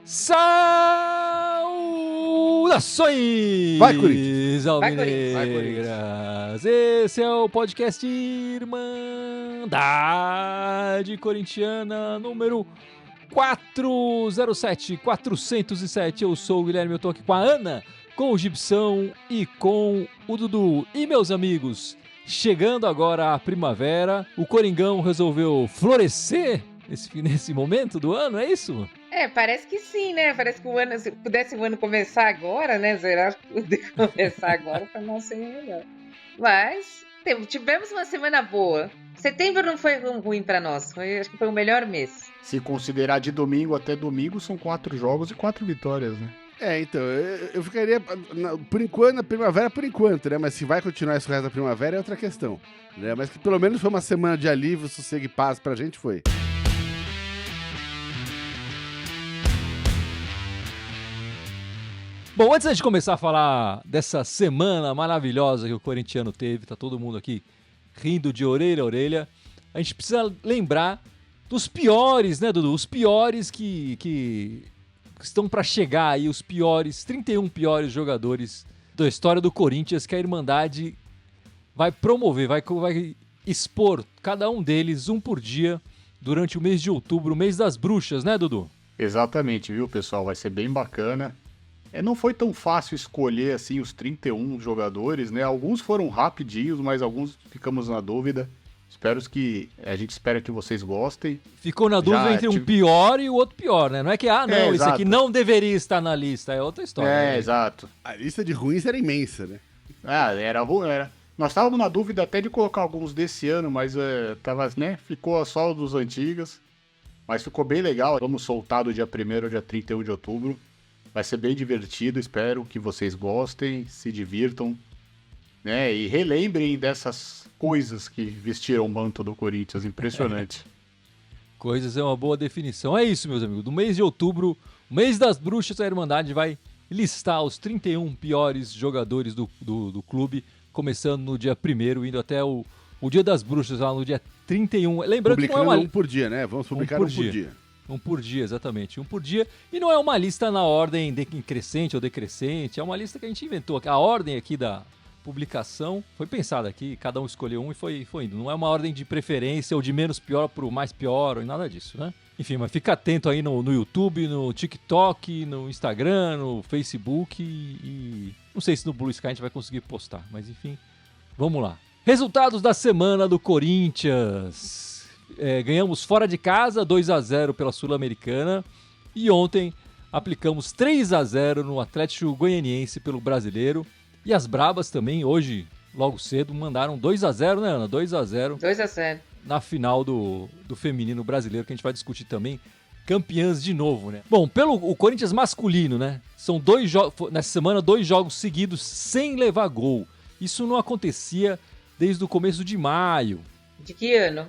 Saudações! Vai, Corinthians! Alvinegras! Esse é o podcast Irmandade Corintiana número 407. Eu sou o Guilherme, eu tô aqui com a Ana, com o Gibson e com o Dudu. E meus amigos, chegando agora a primavera, o Coringão resolveu florescer nesse momento do ano, é isso? Parece que sim, né? Parece que o ano, se pudesse o ano começar agora, né? Será que poder começar agora para nós ser melhor. Mas tivemos uma semana boa. Setembro não foi ruim para nós. Acho que foi o melhor mês. Se considerar de domingo até domingo, são 4 jogos e 4 vitórias, né? Então, eu ficaria, por enquanto, na primavera, por enquanto, né? Mas se vai continuar esse resto da primavera é outra questão, né? Mas que pelo menos foi uma semana de alívio, sossego e paz pra gente, foi. Bom, antes de começar a falar dessa semana maravilhosa que o corintiano teve, tá todo mundo aqui rindo de orelha a orelha, a gente precisa lembrar dos piores, né, Dudu? Os piores que estão para chegar aí, os piores, 31 piores jogadores da história do Corinthians que a Irmandade vai promover, vai expor cada um deles, um por dia, durante o mês de outubro, o mês das bruxas, né, Dudu? Exatamente, viu, pessoal? Vai ser bem bacana. Não foi tão fácil escolher assim os 31 jogadores, né? Alguns foram rapidinhos, mas alguns ficamos na dúvida. A gente espera que vocês gostem. Ficou na dúvida entre um pior e o outro pior, né? Não é que, isso exato. aqui não deveria estar na lista, é outra história. Né? Exato. A lista de ruins era imensa, né? Era. Nós estávamos na dúvida até de colocar alguns desse ano, mas ficou só dos antigos. Mas ficou bem legal. Vamos soltar do dia 1º ao dia 31 de outubro. Vai ser bem divertido, espero que vocês gostem, se divirtam, né? E relembrem dessas coisas que vestiram o manto do Corinthians, impressionante. Coisas é uma boa definição. É isso, meus amigos. No mês de outubro, o mês das bruxas, a Irmandade vai listar os 31 piores jogadores do clube, começando no dia 1º, indo até o dia das bruxas, lá no dia 31. Lembrando publicando que não é um por dia, né? Vamos publicar um por dia. Um por dia, exatamente. Um por dia. E não é uma lista na ordem crescente ou decrescente. É uma lista que a gente inventou. A ordem aqui da publicação foi pensada aqui. Cada um escolheu um e foi indo. Não é uma ordem de preferência ou de menos pior para o mais pior ou nada disso, né? Enfim, mas fica atento aí no YouTube, no TikTok, no Instagram, no Facebook e não sei se no Blue Sky a gente vai conseguir postar. Mas enfim, vamos lá. Resultados da semana do Corinthians. Ganhamos fora de casa, 2-0 pela Sul-Americana. E ontem aplicamos 3-0 no Atlético Goianiense pelo Brasileiro. E as Brabas também, hoje, logo cedo, mandaram 2-0, né, Ana? 2-0. 2-0. Na final do feminino brasileiro, que a gente vai discutir também. Campeãs de novo, né? Bom, o Corinthians masculino, né? São nessa semana, 2 jogos seguidos sem levar gol. Isso não acontecia desde o começo de maio. De que ano?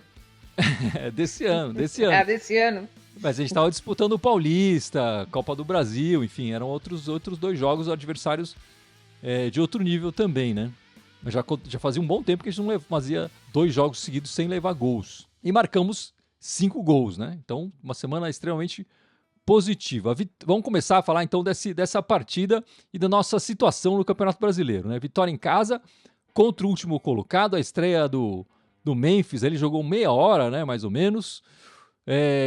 Desse ano. Desse ano. Mas a gente estava disputando o Paulista, Copa do Brasil, enfim, eram outros 2 jogos, adversários de outro nível também, né? Mas já fazia um bom tempo que a gente não fazia 2 jogos seguidos sem levar gols. E marcamos 5 gols, né? Então, uma semana extremamente positiva. Vamos começar a falar então dessa partida e da nossa situação no Campeonato Brasileiro, né? Vitória em casa contra o último colocado, a estreia do Memphis, ele jogou meia hora, né, mais ou menos.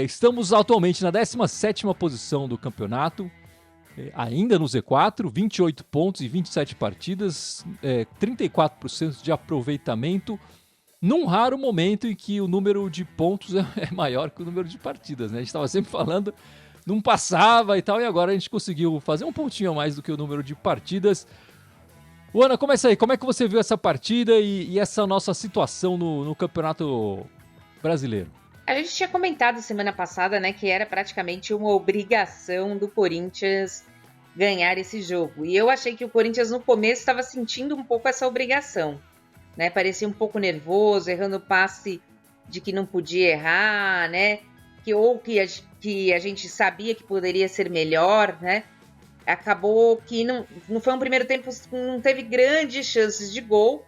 Estamos atualmente na 17ª posição do campeonato, ainda no Z4, 28 pontos e 27 partidas, 34% de aproveitamento, num raro momento em que o número de pontos é maior que o número de partidas, né? A gente estava sempre falando, não passava e tal, e agora a gente conseguiu fazer um pontinho a mais do que o número de partidas. Ana, começa aí. Como é que você viu essa partida e essa nossa situação no Campeonato Brasileiro? A gente tinha comentado semana passada, né, que era praticamente uma obrigação do Corinthians ganhar esse jogo. E eu achei que o Corinthians no começo estava sentindo um pouco essa obrigação, né? Parecia um pouco nervoso, errando passe de que não podia errar, né? Que a gente sabia que poderia ser melhor, né? Acabou que não foi um primeiro tempo, não teve grandes chances de gol,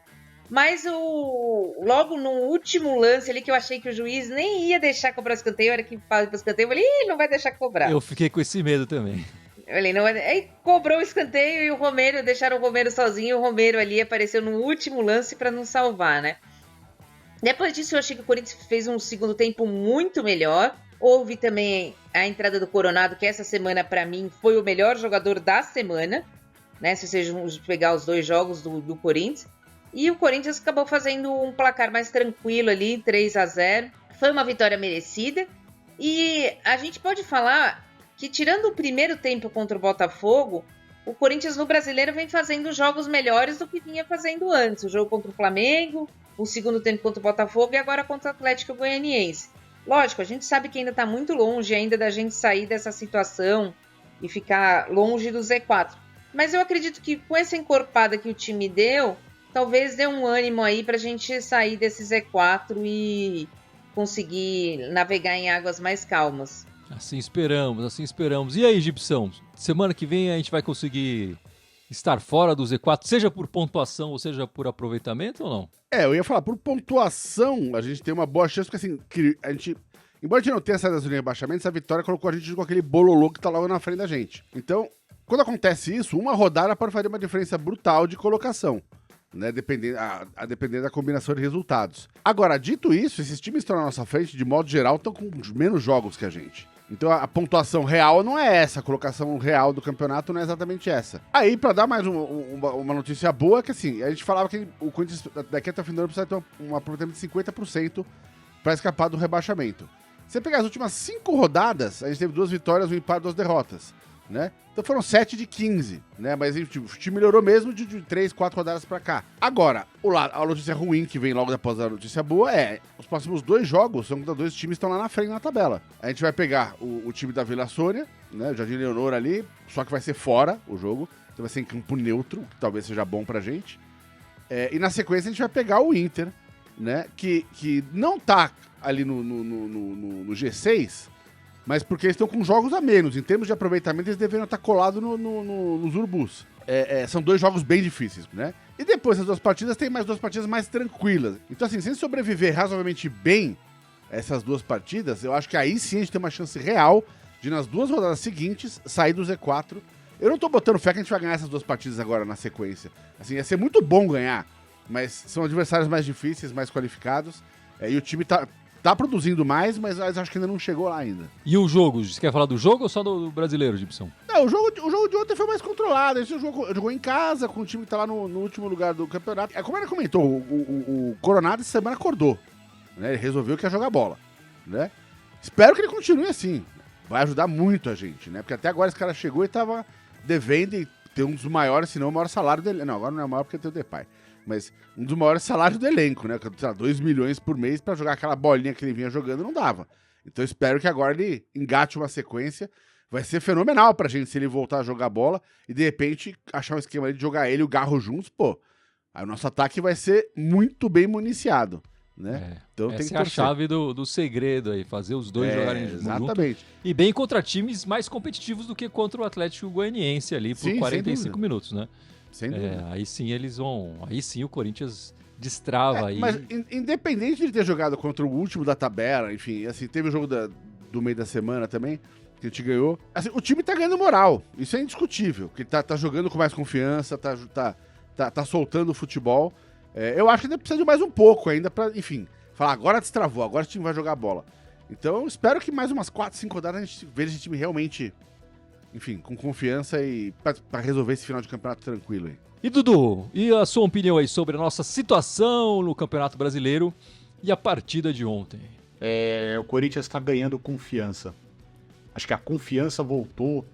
Mas logo no último lance ali, que eu achei que o juiz nem ia deixar cobrar o escanteio, a hora que fala pro escanteio, eu falei, ih, não vai deixar cobrar. Eu fiquei com esse medo também. Eu falei, não vai... Aí cobrou o escanteio e o Romero, deixaram o Romero sozinho, o Romero ali apareceu no último lance para não salvar, né? Depois disso, eu achei que o Corinthians fez um segundo tempo muito melhor. Houve também a entrada do Coronado, que essa semana, para mim, foi o melhor jogador da semana, né? Se você pegar os dois jogos do Corinthians. E o Corinthians acabou fazendo um placar mais tranquilo ali, 3-0. Foi uma vitória merecida. E a gente pode falar que, tirando o primeiro tempo contra o Botafogo, o Corinthians no Brasileiro vem fazendo jogos melhores do que vinha fazendo antes. O jogo contra o Flamengo, o segundo tempo contra o Botafogo e agora contra o Atlético Goianiense. Lógico, a gente sabe que ainda está muito longe ainda da gente sair dessa situação e ficar longe do Z4. Mas eu acredito que com essa encorpada que o time deu, talvez dê um ânimo aí para a gente sair desse Z4 e conseguir navegar em águas mais calmas. Assim esperamos, assim esperamos. E aí, Gibson? Semana que vem a gente vai conseguir estar fora do Z4, seja por pontuação ou seja por aproveitamento ou não? Eu ia falar, por pontuação, a gente tem uma boa chance, porque assim, a gente, embora a gente não tenha saído da zona de rebaixamento, essa vitória colocou a gente com aquele bololô que tá logo na frente da gente. Então, quando acontece isso, uma rodada pode fazer uma diferença brutal de colocação, né, a depender da combinação de resultados. Agora, dito isso, esses times que estão na nossa frente, de modo geral, estão com menos jogos que a gente. Então a pontuação real não é essa, a colocação real do campeonato não é exatamente essa. Aí, pra dar mais uma notícia boa, que assim, a gente falava que o Corinthians daqui até o fim do ano precisa ter um aproveitamento de 50% pra escapar do rebaixamento. Se você pegar as últimas 5 rodadas, a gente teve 2 vitórias, 1 empate, 2 derrotas, né? Então foram 7 de 15, né? Mas o time melhorou mesmo de 3, 4 rodadas pra cá. Agora, a notícia ruim que vem logo após a notícia boa é: os próximos 2 jogos são quando 2 times estão lá na frente na tabela. A gente vai pegar o time da Vila Sônia, né? O Jardim Leonor ali, só que vai ser fora o jogo. Então vai ser em campo neutro, que talvez seja bom pra gente. E na sequência a gente vai pegar o Inter, né? Que não tá ali no G6, mas porque eles estão com jogos a menos. Em termos de aproveitamento, eles deveriam estar colados nos urubus. São 2 jogos bem difíceis, né? E depois das 2 partidas, tem mais 2 partidas mais tranquilas. Então, assim, se a gente sobreviver razoavelmente bem essas 2 partidas, eu acho que aí sim a gente tem uma chance real de, nas 2 rodadas seguintes, sair do Z4. Eu não tô botando fé que a gente vai ganhar essas 2 partidas agora na sequência. Assim, ia ser muito bom ganhar, mas são adversários mais difíceis, mais qualificados. E o time tá produzindo mais, mas acho que ainda não chegou lá ainda. E o jogo? Você quer falar do jogo ou só do brasileiro, Gibson? Não, o jogo de ontem foi mais controlado. A gente jogou em casa, com o time que tá lá no último lugar do campeonato. Como ele comentou, o Coronado essa semana acordou, né? Ele resolveu que ia jogar bola, né? Espero que ele continue assim. Vai ajudar muito a gente, né? Porque até agora esse cara chegou e tava devendo e tem um dos maiores, se não o maior salário dele. Não, agora não é o maior porque tem o Depay. Mas um dos maiores salários do elenco, né? 2 milhões por mês pra jogar aquela bolinha que ele vinha jogando não dava. Então eu espero que agora ele engate uma sequência. Vai ser fenomenal pra gente se ele voltar a jogar bola e de repente achar um esquema de jogar ele e o Garro juntos, pô. Aí o nosso ataque vai ser muito bem municiado, né? Então tem que essa é a chave do segredo aí, fazer os dois jogarem juntos. Exatamente. E bem contra times mais competitivos do que contra o Atlético Goianiense ali por 45 minutos, né? Sem dúvida. Aí sim eles vão. Aí sim o Corinthians destrava aí. Mas independente de ele ter jogado contra o último da tabela, enfim, assim, teve o jogo do meio da semana também, que a gente ganhou. Assim, o time tá ganhando moral. Isso é indiscutível. Que tá jogando com mais confiança, tá soltando o futebol. Eu acho que ainda precisa de mais um pouco ainda pra, enfim, falar, agora destravou, agora o time vai jogar bola. Então eu espero que mais umas 4, 5 rodadas a gente veja esse time realmente, enfim, com confiança e pra resolver esse final de campeonato tranquilo aí. E Dudu, e a sua opinião aí sobre a nossa situação no Campeonato Brasileiro e a partida de ontem? O Corinthians está ganhando confiança. Acho que a confiança voltou,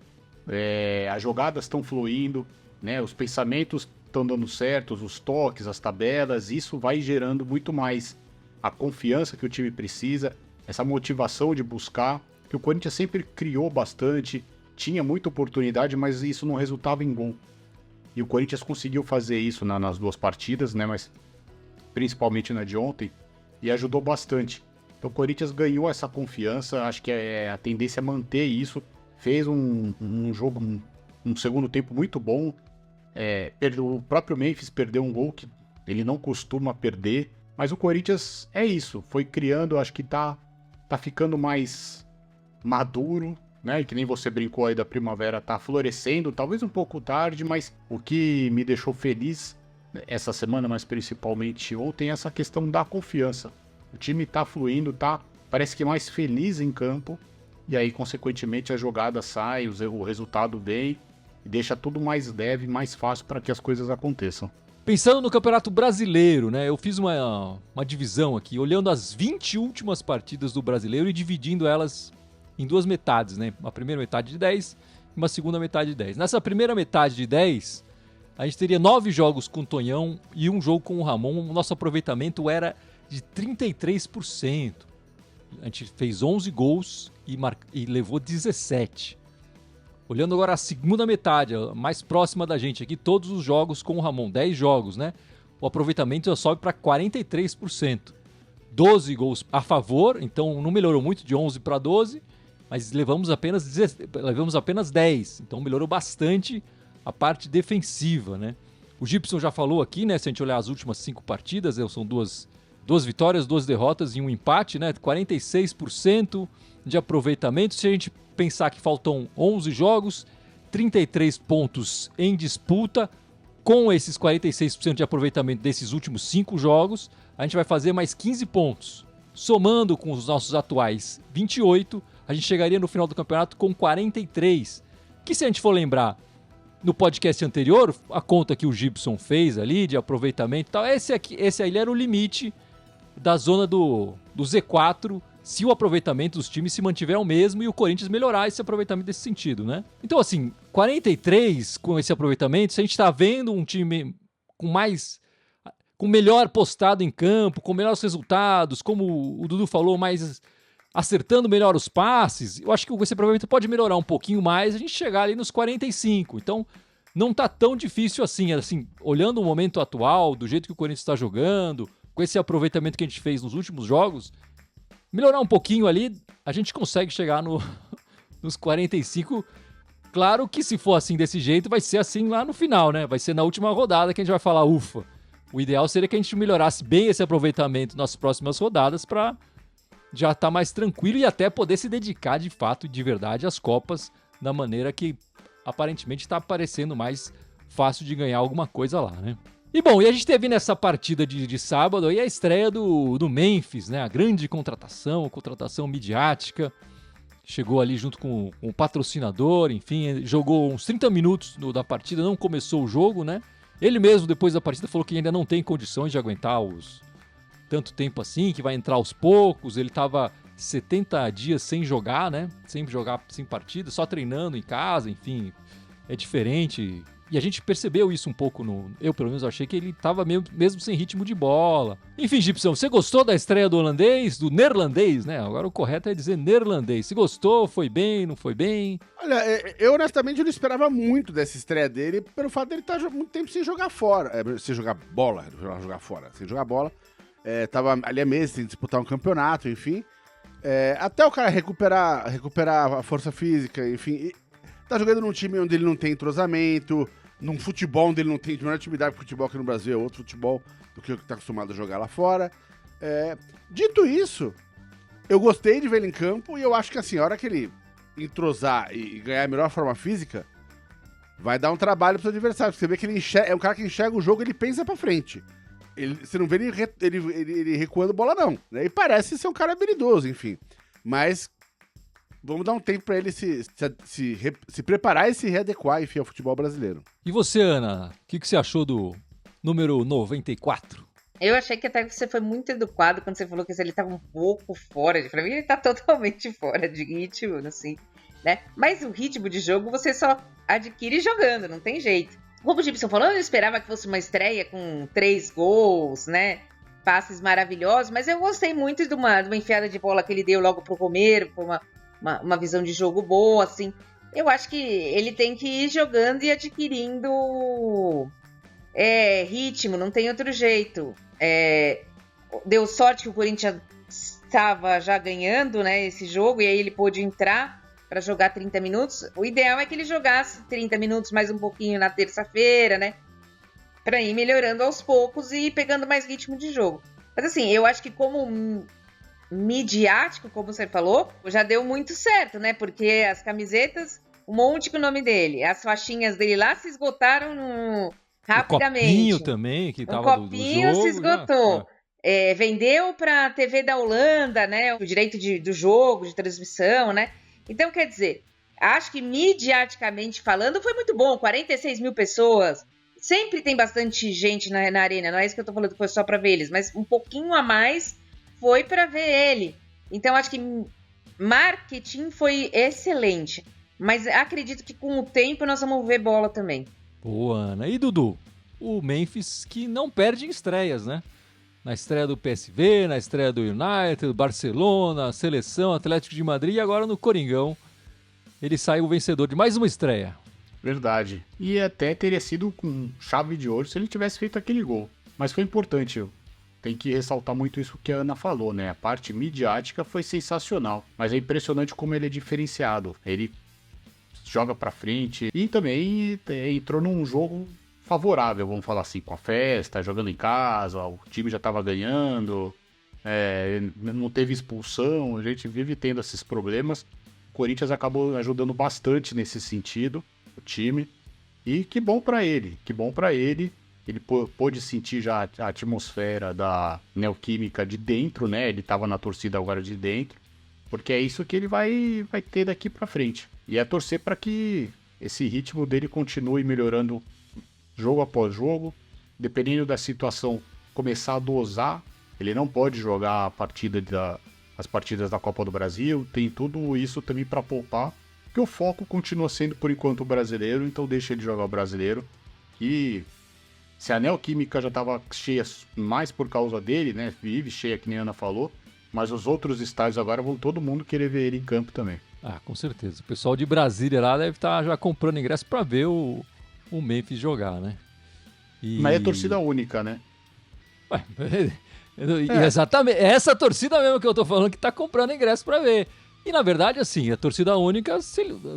as jogadas estão fluindo, né? Os pensamentos estão dando certo, os toques, as tabelas, isso vai gerando muito mais a confiança que o time precisa, essa motivação de buscar, que o Corinthians sempre criou bastante, tinha muita oportunidade, mas isso não resultava em gol. E o Corinthians conseguiu fazer isso nas 2 partidas, né? Mas principalmente na de ontem, e ajudou bastante. Então o Corinthians ganhou essa confiança, acho que a tendência é manter isso. Fez um jogo, um segundo tempo muito bom. O próprio Memphis perdeu um gol que Ele não costuma perder, mas o Corinthians é isso. Foi criando, acho que tá ficando mais maduro, né? E que nem você brincou aí da primavera, tá florescendo, talvez um pouco tarde, mas o que me deixou feliz essa semana, mas principalmente ontem, é essa questão da confiança. O time tá fluindo, parece que mais feliz em campo, e aí, consequentemente, a jogada sai, o resultado vem, e deixa tudo mais leve, mais fácil para que as coisas aconteçam. Pensando no Campeonato Brasileiro, né? Eu fiz uma divisão aqui, olhando as 20 últimas partidas do Brasileiro e dividindo elas em duas metades, né? Uma primeira metade de 10 e uma segunda metade de 10. Nessa primeira metade de 10, a gente teria 9 jogos com o Tonhão e um jogo com o Ramon. O nosso aproveitamento era de 33%. A gente fez 11 gols e levou 17. Olhando agora a segunda metade, a mais próxima da gente aqui, todos os jogos com o Ramon, 10 jogos, né? O aproveitamento já sobe para 43%. 12 gols a favor, então não melhorou muito, de 11 para 12, mas levamos apenas 10, então melhorou bastante a parte defensiva, né? O Gibson já falou aqui, né? Se a gente olhar as últimas 5 partidas, são duas vitórias, 2 derrotas e um empate, né? 46% de aproveitamento. Se a gente pensar que faltam 11 jogos, 33 pontos em disputa, com esses 46% de aproveitamento desses últimos 5 jogos, a gente vai fazer mais 15 pontos. Somando com os nossos atuais 28, a gente chegaria no final do campeonato com 43. Que, se a gente for lembrar, no podcast anterior, a conta que o Gibson fez ali de aproveitamento e tal, esse aí era o limite da zona do Z4, se o aproveitamento dos times se mantiver o mesmo e o Corinthians melhorar esse aproveitamento nesse sentido, né? Então, assim, 43 com esse aproveitamento, se a gente tá vendo um time com melhor postado em campo, com melhores resultados, como o Dudu falou, mais acertando melhor os passes, eu acho que esse aproveitamento pode melhorar um pouquinho mais, a gente chegar ali nos 45. Então, não tá tão difícil assim, olhando o momento atual, do jeito que o Corinthians está jogando, com esse aproveitamento que a gente fez nos últimos jogos, melhorar um pouquinho ali, a gente consegue chegar nos 45. Claro que se for assim desse jeito, vai ser assim lá no final, né? Vai ser na última rodada que a gente vai falar, ufa. O ideal seria que a gente melhorasse bem esse aproveitamento nas próximas rodadas para já estar mais tranquilo e até poder se dedicar de fato e de verdade às Copas da maneira que aparentemente está parecendo mais fácil de ganhar alguma coisa lá, né? E bom, e a gente teve nessa partida de sábado aí a estreia do Memphis, né? A grande contratação midiática. Chegou ali junto com o patrocinador, enfim, jogou uns 30 minutos da partida, não começou o jogo, né? Ele mesmo, depois da partida, falou que ainda não tem condições de aguentar tanto tempo assim, que vai entrar aos poucos. Ele estava 70 dias sem jogar, né? Sem partida, só treinando em casa, enfim, é diferente. E a gente percebeu isso um pouco eu, pelo menos, achei que ele estava mesmo sem ritmo de bola. Enfim, Gibson, você gostou da estreia do holandês? Do neerlandês, né? Agora o correto é dizer neerlandês. Se gostou, foi bem, não foi bem? Olha, eu honestamente não esperava muito dessa estreia dele, pelo fato dele estar muito tempo sem jogar fora. Sem jogar bola, sem jogar bola. Tava ali há meses sem disputar um campeonato, enfim. Até o cara recuperar a força física, enfim. Tá jogando num time onde ele não tem entrosamento, num futebol onde ele não tem menor intimidade com futebol aqui no Brasil, é outro futebol do que o que tá acostumado a jogar lá fora. Dito isso, eu gostei de ver ele em campo e eu acho que assim, a hora que ele entrosar e ganhar a melhor forma física, vai dar um trabalho pro seu adversário. Você vê que ele é um cara que enxerga o jogo e ele pensa pra frente. Você não vê ele recuando bola, não. Né? E parece ser um cara habilidoso, enfim. Mas vamos dar um tempo pra ele se preparar e se readequar, enfim, ao futebol brasileiro. E você, Ana, o que você achou do número 94? Eu achei que até você foi muito educado quando você falou que ele estava um pouco fora. Pra mim, ele tá totalmente fora de ritmo, assim, né? Mas o ritmo de jogo você só adquire jogando, não tem jeito. Como o Gibson falou, eu esperava que fosse uma estreia com 3 gols, né? Passes maravilhosos, mas eu gostei muito de uma enfiada de bola que ele deu logo pro Romero, foi uma visão de jogo boa, assim. Eu acho que ele tem que ir jogando e adquirindo ritmo, não tem outro jeito. Deu sorte que o Corinthians estava já ganhando, né, esse jogo, e aí ele pôde entrar para jogar 30 minutos. O ideal é que ele jogasse 30 minutos mais um pouquinho na terça-feira, né? para ir melhorando aos poucos e pegando mais ritmo de jogo. Mas assim, eu acho que como midiático, como você falou, já deu muito certo, né? Porque as camisetas, um monte com o nome dele, as faixinhas dele lá se esgotaram rapidamente. O copinho também, que tava do copinho jogo. se esgotou. Vendeu para a TV da Holanda, né? O direito do jogo, de transmissão, né? Então, quer dizer, acho que midiaticamente falando foi muito bom. 46 mil pessoas. Sempre tem bastante gente na arena. Não é isso que eu tô falando que foi só para ver eles, mas um pouquinho a mais foi para ver ele. Então, acho que marketing foi excelente. Mas acredito que com o tempo nós vamos ver bola também. Boa, Ana. E Dudu? O Memphis que não perde em estreias, né? Na estreia do PSV, na estreia do United, do Barcelona, Seleção, Atlético de Madrid e agora no Coringão. Ele saiu vencedor de mais uma estreia. Verdade. E até teria sido com chave de ouro se ele tivesse feito aquele gol. Mas foi importante, tem que ressaltar muito isso que a Ana falou, né? A parte midiática foi sensacional. Mas é impressionante como ele é diferenciado. Ele joga pra frente e também entrou num jogo favorável, vamos falar assim, com a festa, jogando em casa, o time já estava ganhando, não teve expulsão, a gente vive tendo esses problemas. O Corinthians acabou ajudando bastante nesse sentido, o time, e que bom para ele, ele pôde sentir já a atmosfera da Neoquímica de dentro, né, ele estava na torcida agora de dentro, porque é isso que ele vai ter daqui para frente, e é torcer para que esse ritmo dele continue melhorando jogo após jogo, dependendo da situação, começar a dosar. Ele não pode jogar as partidas da Copa do Brasil, tem tudo isso também para poupar, porque o foco continua sendo por enquanto o brasileiro, então deixa ele jogar o brasileiro. E se a Neoquímica já estava cheia mais por causa dele, né, vive cheia que nem a Ana falou, mas os outros estádios agora vão todo mundo querer ver ele em campo também. Ah, com certeza. O pessoal de Brasília lá deve estar já comprando ingresso para ver o Memphis jogar, né? Mas é torcida única, né? Ué, exatamente, essa torcida mesmo que eu tô falando que tá comprando ingresso pra ver. E na verdade, assim, a torcida única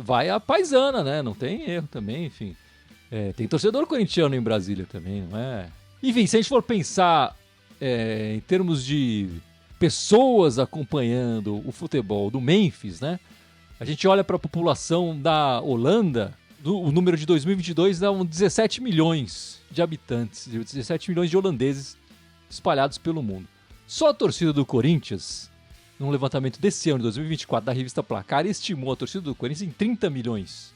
vai a paisana, né? Não tem erro também, enfim. Tem torcedor corintiano em Brasília também, não é? Enfim, se a gente for pensar em termos de pessoas acompanhando o futebol do Memphis, né? A gente olha pra população da Holanda. O número de 2022 dá 17 milhões de habitantes, 17 milhões de holandeses espalhados pelo mundo. Só a torcida do Corinthians, num levantamento desse ano, de 2024, da revista Placar, estimou a torcida do Corinthians em 30 milhões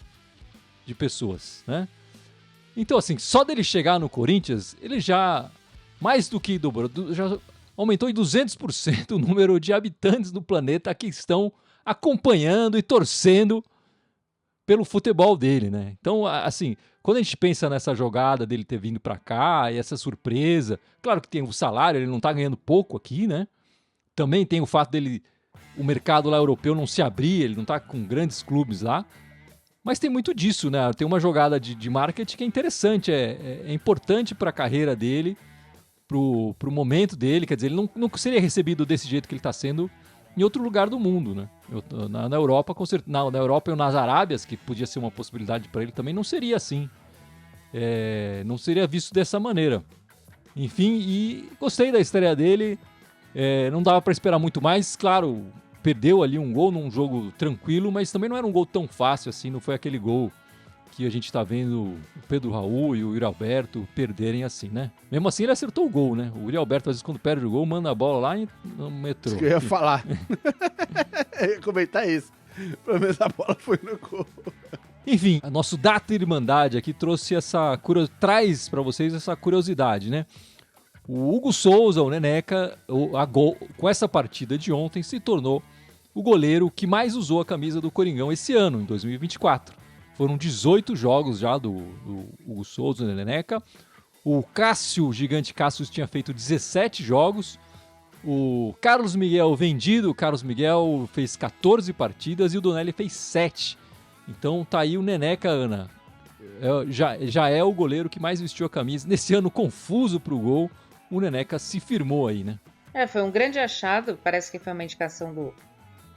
de pessoas, né? Então, assim, só dele chegar no Corinthians, ele já, mais do que dobrou, já aumentou em 200% o número de habitantes do planeta que estão acompanhando e torcendo pelo futebol dele, né? Então, assim, quando a gente pensa nessa jogada dele ter vindo pra cá e essa surpresa, claro que tem o salário, ele não tá ganhando pouco aqui, né? Também tem o fato dele, o mercado lá europeu não se abrir, ele não tá com grandes clubes lá, mas tem muito disso, né? Tem uma jogada de marketing que é interessante, é importante pra carreira dele, pro momento dele, quer dizer, ele não seria recebido desse jeito que ele tá sendo em outro lugar do mundo, né? Na Europa, na Europa ou nas Arábias, que podia ser uma possibilidade para ele, também não seria assim. Não seria visto dessa maneira. Enfim, e gostei da estreia dele. Não dava para esperar muito mais. Claro, perdeu ali um gol num jogo tranquilo, mas também não era um gol tão fácil assim. Não foi aquele gol que a gente está vendo o Pedro Raul e o Yuri Alberto perderem assim, né? Mesmo assim ele acertou o gol, né? O Yuri Alberto, às vezes, quando perde o gol, manda a bola lá no metrô. Isso que eu ia falar. Eu ia comentar isso. Pelo menos a bola foi no gol. Enfim, a nosso Data Irmandade aqui trouxe traz para vocês essa curiosidade, né? O Hugo Souza, o Neneca, com essa partida de ontem, se tornou o goleiro que mais usou a camisa do Coringão esse ano, em 2024. Foram 18 jogos já do Hugo Souza, do Neneca. O Gigante Cássio tinha feito 17 jogos. O Carlos Miguel vendido, o Carlos Miguel fez 14 partidas e o Donelli fez 7. Então tá aí o Neneca, Ana. Já é o goleiro que mais vestiu a camisa. Nesse ano confuso pro gol, o Neneca se firmou aí, né? Foi um grande achado. Parece que foi uma indicação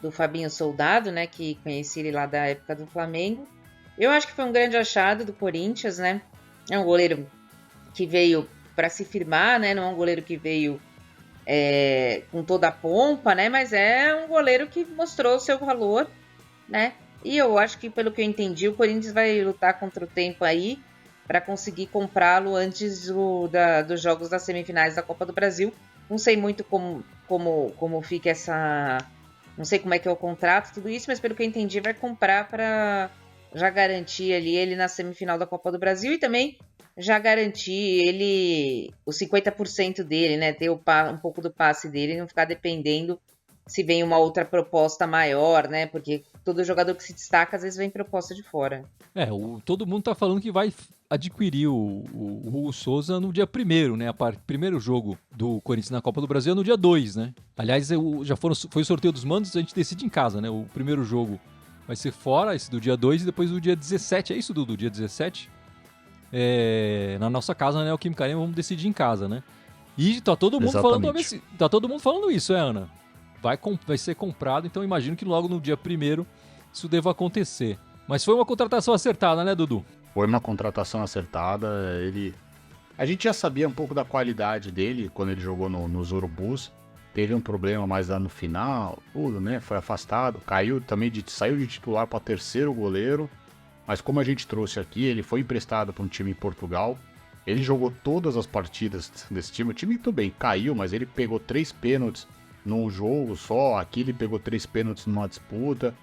do Fabinho Soldado, né? Que conheci ele lá da época do Flamengo. Eu acho que foi um grande achado do Corinthians, né? É um goleiro que veio para se firmar, né? Não é um goleiro que veio com toda a pompa, né? Mas é um goleiro que mostrou o seu valor, né? E eu acho que, pelo que eu entendi, o Corinthians vai lutar contra o tempo aí para conseguir comprá-lo antes dos jogos das semifinais da Copa do Brasil. Não sei muito como fica essa... Não sei como é que é o contrato, tudo isso, mas pelo que eu entendi, vai comprar para já garantir ali ele na semifinal da Copa do Brasil e também já garantir ele os 50% dele, né? Ter um pouco do passe dele e não ficar dependendo se vem uma outra proposta maior, né? Porque todo jogador que se destaca, às vezes, vem proposta de fora. Todo mundo tá falando que vai adquirir o Hugo Souza no dia 1º, né? Primeiro jogo do Corinthians na Copa do Brasil é no dia 2, né? Aliás, foi o sorteio dos mandos, a gente decide em casa, né? O primeiro jogo vai ser fora, esse do dia 2, e depois do dia 17. É isso, Dudu? Dia 17? Na nossa casa, né? O Neoquímica Arena, vamos decidir em casa, né? E tá todo mundo falando isso, Ana? Vai ser comprado, então imagino que logo no dia 1º isso deva acontecer. Mas foi uma contratação acertada, né, Dudu? Foi uma contratação acertada. A gente já sabia um pouco da qualidade dele quando ele jogou nos Urubus. Teve um problema mais lá no final, tudo, né? Foi afastado, saiu de titular para terceiro goleiro. Mas como a gente trouxe aqui, ele foi emprestado para um time em Portugal. Ele jogou todas as partidas desse time. O time tudo bem, caiu, mas ele pegou 3 pênaltis num jogo só. Aqui ele pegou 3 pênaltis numa disputa.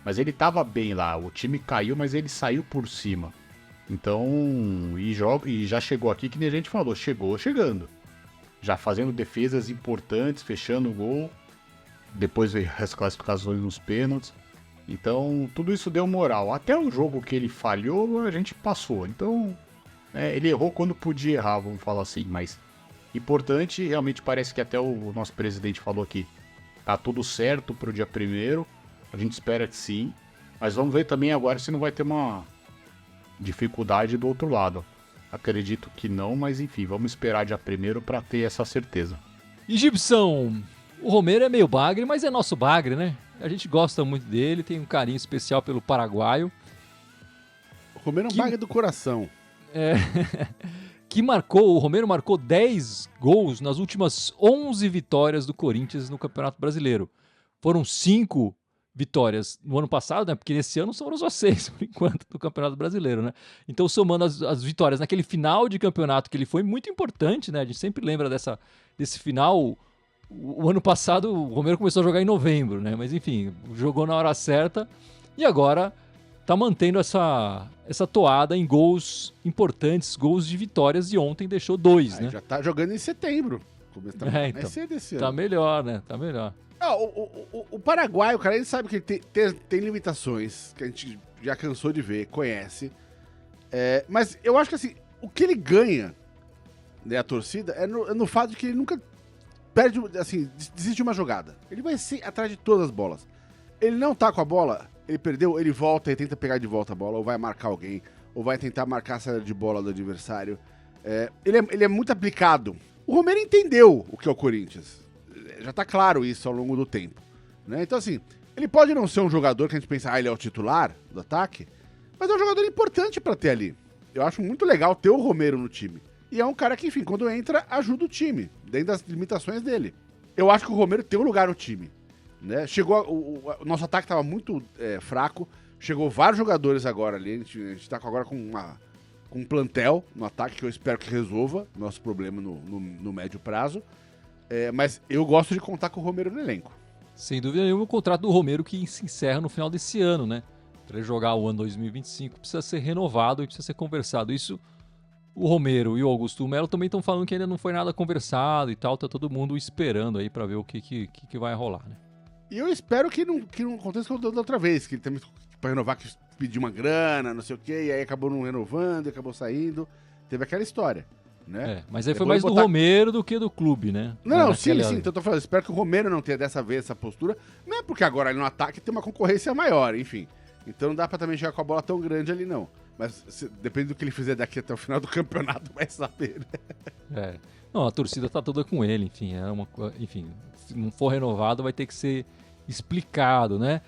Mas ele tava bem lá. O time caiu, mas ele saiu por cima. Então, e já chegou aqui, que nem a gente falou, chegando. Já fazendo defesas importantes, fechando o gol. Depois veio as classificações nos pênaltis. Então, tudo isso deu moral. Até o jogo que ele falhou, a gente passou. Então, ele errou quando podia errar, vamos falar assim. Mas, importante, realmente parece que até o nosso presidente falou aqui. Tá tudo certo pro dia 1º. A gente espera que sim. Mas vamos ver também agora se não vai ter uma dificuldade do outro lado. Acredito que não, mas enfim, vamos esperar dia 1º para ter essa certeza. E Gibson, o Romero é meio bagre, mas é nosso bagre, né? A gente gosta muito dele, tem um carinho especial pelo paraguaio. O Romero é um bagre do coração. O Romero marcou 10 gols nas últimas 11 vitórias do Corinthians no Campeonato Brasileiro. Foram 5 vitórias no ano passado, né? Porque nesse ano foram só 6, por enquanto, do Campeonato Brasileiro, né? Então, somando as vitórias naquele final de campeonato, que ele foi muito importante, né? A gente sempre lembra desse final. O ano passado, o Romero começou a jogar em novembro, né? Mas, enfim, jogou na hora certa e agora tá mantendo essa toada em gols importantes, gols de vitórias, e ontem deixou 2, né? Já tá jogando em setembro. Começa então, cedo esse ano. Tá melhor, né? Tá melhor. O paraguaio, cara, ele sabe que ele tem limitações, que a gente já cansou de ver, conhece. Mas eu acho que assim, o que ele ganha, né, a torcida, é no fato de que ele nunca perde, assim, desiste de uma jogada. Ele vai ser atrás de todas as bolas. Ele não tá com a bola, ele perdeu, ele volta e tenta pegar de volta a bola, ou vai marcar alguém, ou vai tentar marcar a saída de bola do adversário. Ele é muito aplicado. O Romero entendeu o que é o Corinthians. Já tá claro isso ao longo do tempo, né? Então, assim, ele pode não ser um jogador que a gente pensa, ele é o titular do ataque, mas é um jogador importante pra ter ali. Eu acho muito legal ter o Romero no time. E é um cara que, enfim, quando entra, ajuda o time, dentro das limitações dele. Eu acho que o Romero tem um lugar no time, né? O nosso ataque tava muito fraco, chegou vários jogadores agora ali, a gente tá agora com um plantel no ataque que eu espero que resolva nosso problema no médio prazo. Mas eu gosto de contar com o Romero no elenco. Sem dúvida nenhuma, o contrato do Romero que se encerra no final desse ano, né? Para ele jogar o ano 2025 precisa ser renovado e precisa ser conversado. Isso, o Romero e o Augusto Melo também estão falando que ainda não foi nada conversado e tal. Tá todo mundo esperando aí para ver o que vai rolar, né? E eu espero que não aconteça como da outra vez, que ele também, para renovar, que pediu uma grana, não sei o quê, e aí acabou não renovando, acabou saindo. Teve aquela história. Né? Mas aí foi mais do Romero do que do clube, né? Não, sim, então eu tô falando, espero que o Romero não tenha dessa vez essa postura, não é porque agora ele no ataque tem uma concorrência maior, enfim. Então não dá pra também jogar com a bola tão grande ali, não. Mas depende do que ele fizer daqui até o final do campeonato, vai saber, né? Não, a torcida tá toda com ele, enfim, enfim, se não for renovado vai ter que ser explicado, né?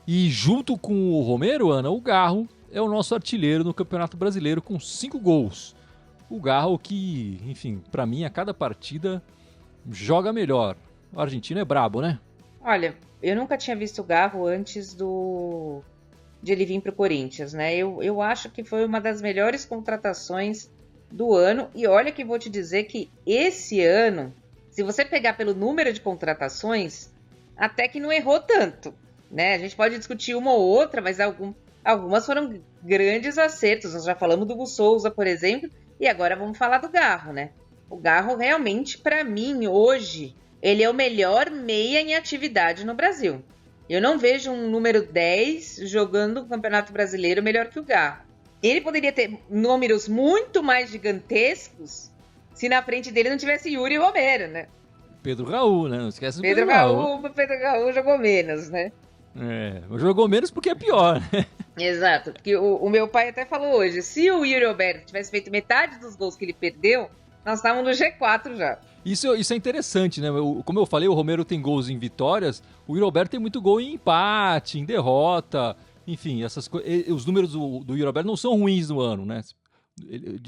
E junto com o Romero, Ana, o Garro é o nosso artilheiro no Campeonato Brasileiro com 5 gols. O Garro que, enfim, pra mim, a cada partida joga melhor. O argentino é brabo, né? Olha, eu nunca tinha visto o Garro antes de ele vir pro Corinthians, né? Eu acho que foi uma das melhores contratações do ano. E olha que vou te dizer que esse ano, se você pegar pelo número de contratações, até que não errou tanto, né? A gente pode discutir uma ou outra, mas algumas foram grandes acertos. Nós já falamos do Hugo Souza, por exemplo, e agora vamos falar do Garro, né? O Garro realmente, para mim, hoje, ele é o melhor meia em atividade no Brasil. Eu não vejo um número 10 jogando o Campeonato Brasileiro melhor que o Garro. Ele poderia ter números muito mais gigantescos se na frente dele não tivesse Yuri Romero, né? Pedro Raul, né? Não esquece do Pedro Raul jogou menos, né? Jogou menos porque é pior, né? Exato, porque o meu pai até falou hoje, se o Yuri Alberto tivesse feito metade dos gols que ele perdeu, nós estávamos no G4 já. Isso é interessante, né? Como eu falei, o Romero tem gols em vitórias, o Yuri Alberto tem muito gol em empate, em derrota, enfim, os números do Yuri Alberto não são ruins no ano, né?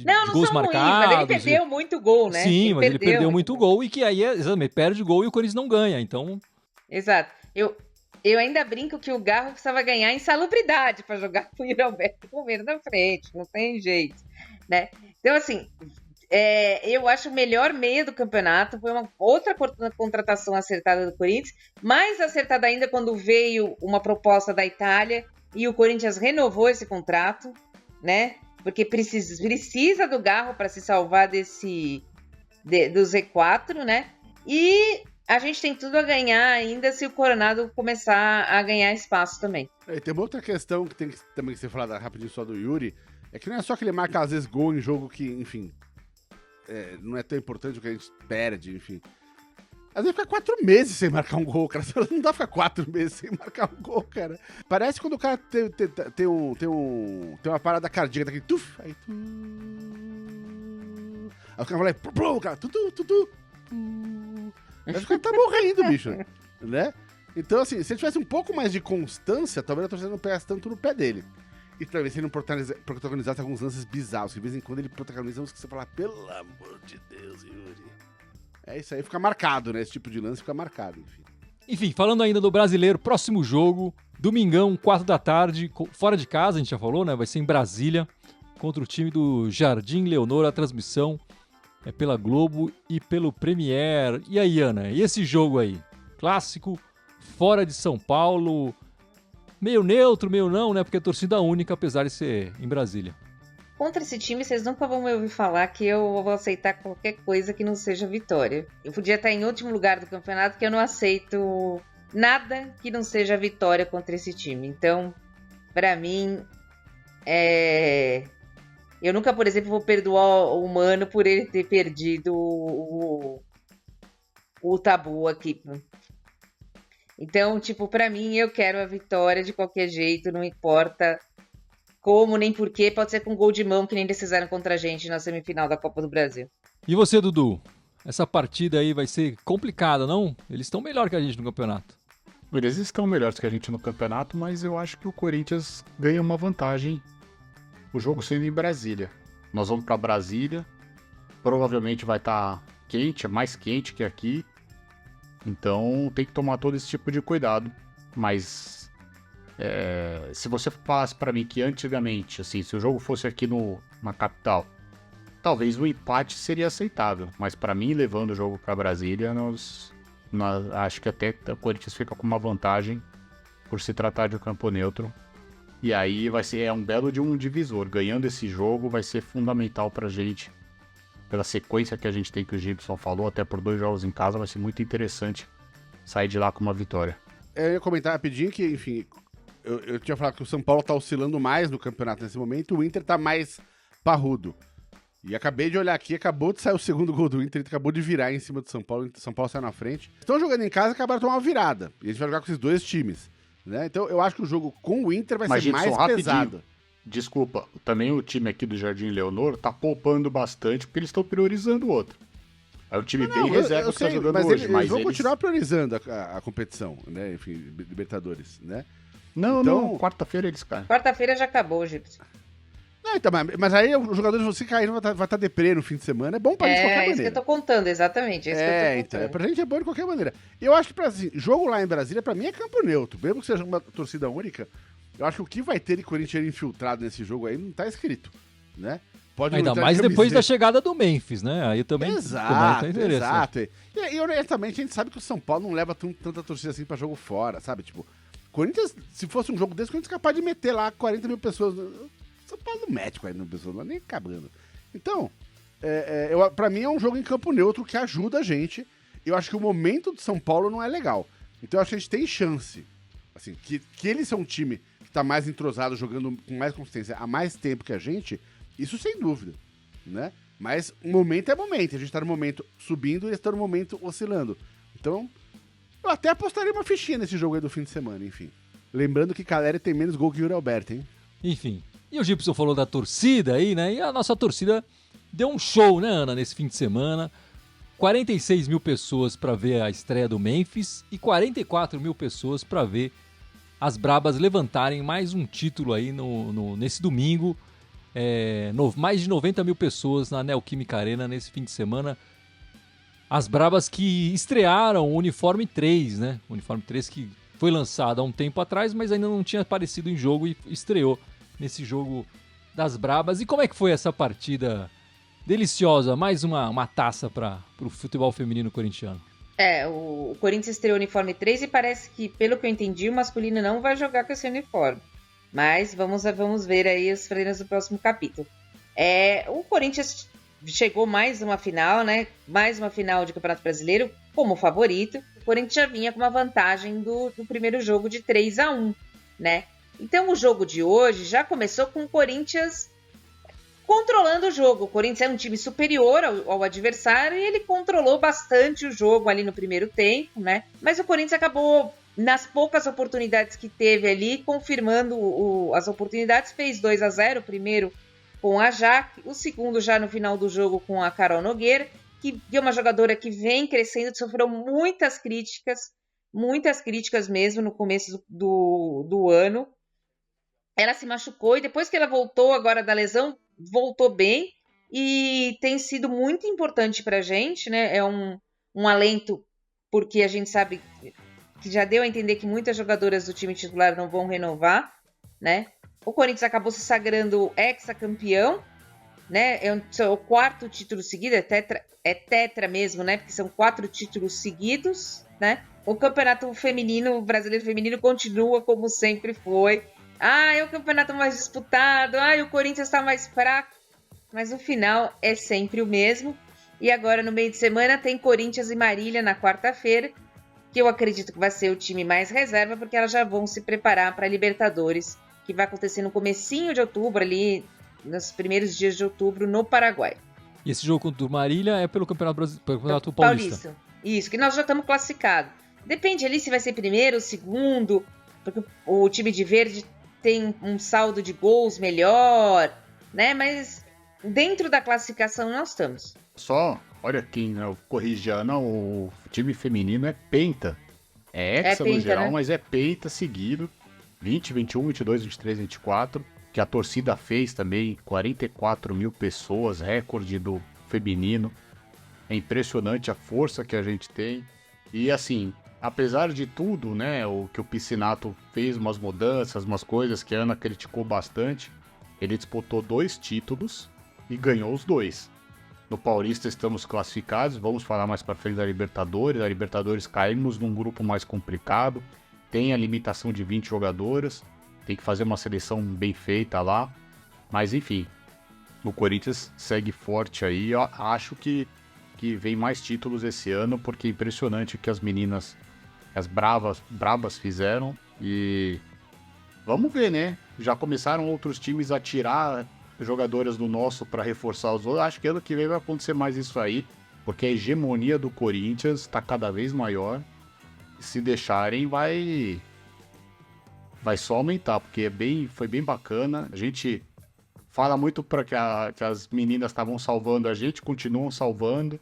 Não gols são marcados, ruins, mas ele perdeu muito gol, né? Sim, mas ele perdeu muito gol e que aí, exatamente, perde gol e o Corinthians não ganha, então... Exato. Eu ainda brinco que o Garro precisava ganhar insalubridade para jogar com o Yuri Alberto Romero na frente, não tem jeito, né? Então, assim, eu acho o melhor meia do campeonato, foi uma outra contratação acertada do Corinthians, mais acertada ainda quando veio uma proposta da Itália e o Corinthians renovou esse contrato, né? Porque precisa do Garro para se salvar do Z4, né? E a gente tem tudo a ganhar ainda se o Coronado começar a ganhar espaço também. E tem uma outra questão que tem que também ser falada rapidinho só do Yuri, é que não é só que ele marca às vezes gol em jogo que, enfim, não é tão importante o que a gente perde, enfim. Às vezes fica 4 meses sem marcar um gol, cara. Não dá pra ficar 4 meses sem marcar um gol, cara. Parece quando o cara tem uma parada cardíaca daquele tuf, aí tu. Aí o cara vai lá e cara, tutu. Mas o cara tá morrendo, bicho, né? Então, assim, se ele tivesse um pouco mais de constância, talvez a torcida não pegasse tanto no pé dele. E talvez se ele não protagonizasse alguns lances bizarros. De vez em quando ele protagoniza uns que você fala, pelo amor de Deus, Yuri. Isso aí fica marcado, né? Esse tipo de lance fica marcado, enfim. Enfim, falando ainda do brasileiro, próximo jogo, domingão, 4 da tarde, fora de casa, a gente já falou, né? Vai ser em Brasília, contra o time do Jardim Leonor. A transmissão é pela Globo e pelo Premiere. E aí, Ana, e esse jogo aí? Clássico, fora de São Paulo, meio neutro, meio não, né? Porque é torcida única, apesar de ser em Brasília. Contra esse time, vocês nunca vão me ouvir falar que eu vou aceitar qualquer coisa que não seja vitória. Eu podia estar em último lugar do campeonato, que eu não aceito nada que não seja vitória contra esse time. Então, pra mim, eu nunca, por exemplo, vou perdoar o Mano por ele ter perdido o tabu aqui. Então, tipo, pra mim, eu quero a vitória de qualquer jeito, não importa como, nem porquê, pode ser com gol de mão, que nem eles fizeram contra a gente na semifinal da Copa do Brasil. E você, Dudu? Essa partida aí vai ser complicada, não? Eles estão melhor que a gente no campeonato. Eles estão melhores que a gente no campeonato, mas eu acho que o Corinthians ganha uma vantagem, o jogo sendo em Brasília. Nós vamos para Brasília, provavelmente vai estar quente, é mais quente que aqui, então tem que tomar todo esse tipo de cuidado, mas... se você falasse pra mim que antigamente, assim, se o jogo fosse aqui na capital, talvez o empate seria aceitável, mas pra mim, levando o jogo pra Brasília, nós acho que até o Corinthians fica com uma vantagem por se tratar de um campo neutro, e aí vai ser um belo de um divisor. Ganhando esse jogo vai ser fundamental pra gente, pela sequência que a gente tem, que o Gibson falou, até por 2 jogos em casa, vai ser muito interessante sair de lá com uma vitória. Eu ia comentar rapidinho que, enfim, eu tinha falado que o São Paulo tá oscilando mais no campeonato nesse momento, o Inter tá mais parrudo. E acabei de olhar aqui, acabou de sair o segundo gol do Inter, acabou de virar em cima do São Paulo, o São Paulo saiu na frente. Estão jogando em casa e acabaram de tomar uma virada. E a gente vai jogar com esses 2 times, né? Então eu acho que o jogo com o Inter vai ser mais pesado. Desculpa, também o time aqui do Jardim Leonor tá poupando bastante, porque eles estão priorizando o outro. É um time bem reserva que tá jogando hoje, mas eles vão continuar priorizando a competição, né? Enfim, Libertadores, né? Não, quarta-feira eles caem. Quarta-feira já acabou, Gibson. Não, então, mas aí os jogadores, você cair, vai estar deprê no fim de semana, é bom pra gente de qualquer maneira. É isso que eu tô contando, exatamente. É isso que eu tô Então, contando. pra gente é bom de qualquer maneira. Eu acho que, assim, jogo lá em Brasília, pra mim, é campo neutro. Mesmo que seja uma torcida única, eu acho que o que vai ter de Corinthians infiltrado nesse jogo aí não tá escrito, né? Pode Ainda não ter mais a depois da camiseta. chegada do Memphis, né? Aí também começa a interesse. Exato. E honestamente, a gente sabe que o São Paulo não leva tanta torcida assim pra jogo fora, sabe? Tipo, Corinthians, se fosse um jogo desse, o Corinthians é capaz de meter lá 40 mil pessoas. São Paulo não mete 40 mil pessoas, não é nem acabando. Então, pra mim é um jogo em campo neutro que ajuda a gente. Eu acho que o momento de São Paulo não é legal. Então eu acho que a gente tem chance. Assim, que eles são um time que tá mais entrosado, jogando com mais consistência há mais tempo que a gente, isso sem dúvida, né? Mas o momento é momento. A gente tá no momento subindo e eles estão no momento oscilando. Então, eu até apostaria uma fichinha nesse jogo aí do fim de semana, enfim. Lembrando que Caleri tem menos gol que o Yuri Alberto, hein? Enfim. E o Gibson falou da torcida aí, né? E a nossa torcida deu um show, né, Ana, nesse fim de semana. 46 mil pessoas para ver a estreia do Memphis e 44 mil pessoas para ver as Brabas levantarem mais um título aí nesse domingo. Mais de 90 mil pessoas na Neoquímica Arena nesse fim de semana. As Brabas que estrearam o Uniforme 3, né? O Uniforme 3 que foi lançado há um tempo atrás, mas ainda não tinha aparecido em jogo e estreou nesse jogo das Brabas. E como é que foi essa partida deliciosa? Mais uma taça para o futebol feminino corintiano. O Corinthians estreou o uniforme 3 e parece que, pelo que eu entendi, o masculino não vai jogar com esse uniforme. Mas vamos ver aí as freiras do próximo capítulo. O Corinthians chegou mais uma final, né? Mais uma final de Campeonato Brasileiro como favorito. O Corinthians já vinha com uma vantagem do primeiro jogo de 3-1, né? Então o jogo de hoje já começou com o Corinthians controlando o jogo. O Corinthians é um time superior ao adversário e ele controlou bastante o jogo ali no primeiro tempo, né? Mas o Corinthians acabou, nas poucas oportunidades que teve ali, confirmando as oportunidades, fez 2-0, o primeiro com a Jaque, o segundo já no final do jogo com a Carol Nogueira, que é uma jogadora que vem crescendo, sofreu muitas críticas mesmo no começo do ano. Ela se machucou e depois que ela voltou agora da lesão, voltou bem e tem sido muito importante pra gente, né? É um alento, porque a gente sabe que já deu a entender que muitas jogadoras do time titular não vão renovar, né? O Corinthians acabou se sagrando hexacampeão, né? É o quarto título seguido, é tetra mesmo, né? Porque são 4 títulos seguidos, né? O campeonato feminino, o brasileiro feminino, continua como sempre foi. É o campeonato mais disputado, o Corinthians está mais fraco, mas o final é sempre o mesmo. E agora, no meio de semana, tem Corinthians e Marília na quarta-feira, que eu acredito que vai ser o time mais reserva, porque elas já vão se preparar para a Libertadores, que vai acontecer no comecinho de outubro, ali nos primeiros dias de outubro, no Paraguai. E esse jogo contra o Marília é pelo Campeonato Paulista. Isso, que nós já estamos classificados. Depende ali se vai ser primeiro ou segundo, porque o time de verde tem um saldo de gols melhor, né? Mas dentro da classificação nós estamos. Só, olha aqui, né? Corrigindo, o time feminino é penta. É hexa no geral, né? Mas é penta seguido. 20, 21, 22, 23, 24. Que a torcida fez também. 44 mil pessoas, recorde do feminino. É impressionante a força que a gente tem. E assim, apesar de tudo, né, o que o Piscinato fez, umas mudanças, umas coisas que a Ana criticou bastante, ele disputou 2 títulos e ganhou os 2. No Paulista estamos classificados, vamos falar mais pra frente da Libertadores. A Libertadores caímos num grupo mais complicado, tem a limitação de 20 jogadoras, tem que fazer uma seleção bem feita lá, mas enfim, o Corinthians segue forte aí. Eu acho que vem mais títulos esse ano, porque é impressionante o que as meninas, as brabas fizeram. E vamos ver, né? Já começaram outros times a tirar jogadoras do nosso para reforçar os outros. Acho que ano que vem vai acontecer mais isso aí, porque a hegemonia do Corinthians está cada vez maior. E se deixarem, vai só aumentar, porque foi bem bacana. A gente fala muito para que as meninas estavam salvando a gente, continuam salvando.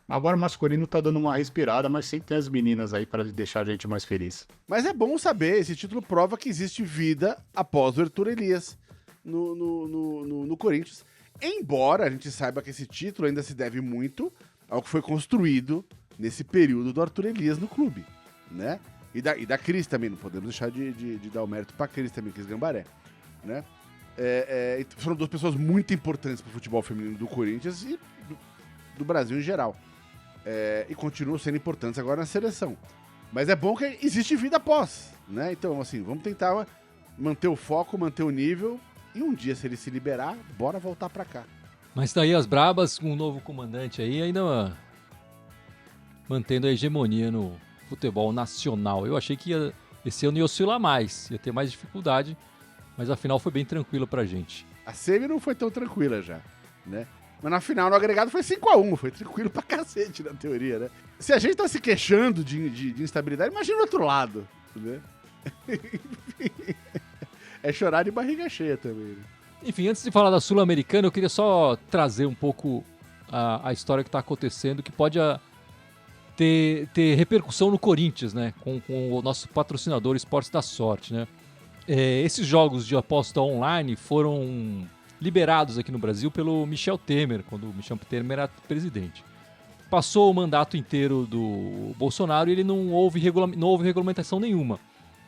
Agora o masculino tá dando uma respirada, mas sempre tem as meninas aí para deixar a gente mais feliz. Mas é bom saber, esse título prova que existe vida após o Arthur Elias. no Corinthians. Embora a gente saiba que esse título ainda se deve muito ao que foi construído nesse período do Arthur Elias no clube, né? E da Cris também, não podemos deixar de dar o mérito pra Cris também, Cris Gambaré, né? Foram duas pessoas muito importantes pro futebol feminino do Corinthians e do Brasil em geral. E continuam sendo importantes agora na seleção. Mas é bom que existe vida após, né? Então, assim, vamos tentar manter o foco, manter o nível e um dia, se ele se liberar, bora voltar pra cá. Mas tá aí as brabas com um novo comandante aí, ainda mantendo a hegemonia no futebol nacional. Eu achei que esse ano ia oscilar mais, ia ter mais dificuldade, mas afinal foi bem tranquilo pra gente. A semi não foi tão tranquila já, né? Mas na final, no agregado, foi 5-1, foi tranquilo pra cacete na teoria, né? Se a gente tá se queixando de instabilidade, imagina o outro lado, né? É chorar de barriga cheia também, né? Enfim, antes de falar da Sul-Americana, eu queria só trazer um pouco a história que está acontecendo, que pode ter repercussão no Corinthians, né? Com o nosso patrocinador Esportes da Sorte, né? Esses jogos de aposta online foram liberados aqui no Brasil pelo Michel Temer, quando o Michel Temer era presidente. Passou o mandato inteiro do Bolsonaro e ele não houve regulamentação nenhuma.